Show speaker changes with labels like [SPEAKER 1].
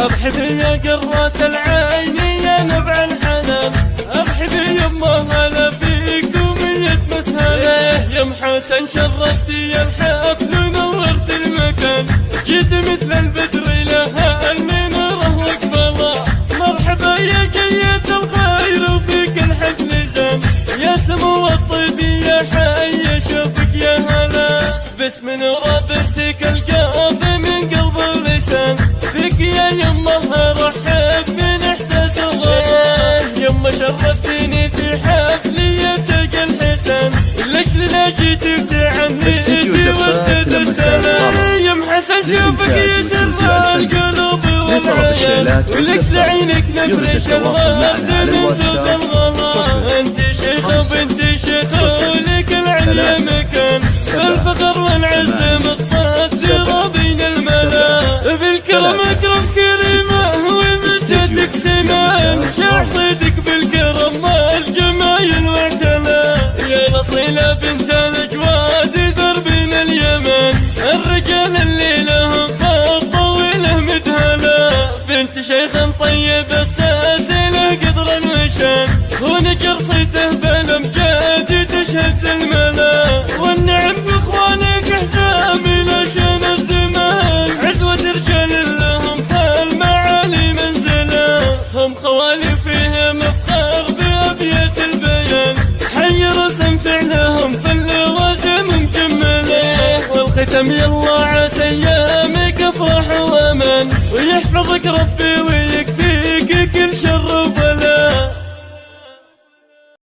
[SPEAKER 1] ارحبي يا قرة العين يا نبع الحنان، ارحبي يما هلا فيك ومية مسهلا. يا ام حسن شرفتي الحفل ونورت المكان، جيت مثل البدر لها المناره وقبلا. مرحبا يا قية الخير وفيك الحفل زان، يا سمو الطيب يا حي شوفك يا هلا. باسم رابطتك القاف من قلب ولسان، فيك يا يما رحب من احساس الغلا. يما شرفتيني في حفليتك الحسن، لك لجيت وتعنيتي وازدد السلام. يا ام حسن شوفك يسر القلوب والعيال، ولك لعينك نفرش الورد من زود الغلا. انت شيخة وبنت شيخة ولك العليا مكان، بالفخر والعز متصدرة بين الملا. بالكرم اكرم كريمه ومدتك سمان، شاع صيدك بالكرم ما الجمايل واعتلى. يا الاصيله بنت الاجواد دربين اليمن، الرجال اللي لهم خط طويله مدهله. بنت شيخ طيب الساسله قدر الوشان، ونجر صيته بالامجاد تشهد الملا. والنعم باخوانك احزامي لشان الزمان، عزوة رجال لهم فالمعالي منزله. هم خوالي فيهم افخار بابيات البيان، حي رسم فعلهم في اللوازم مكمله. والختم يلا عسى ايامك افراح وامان، ويحفظك ربي ويكفيك كل شر.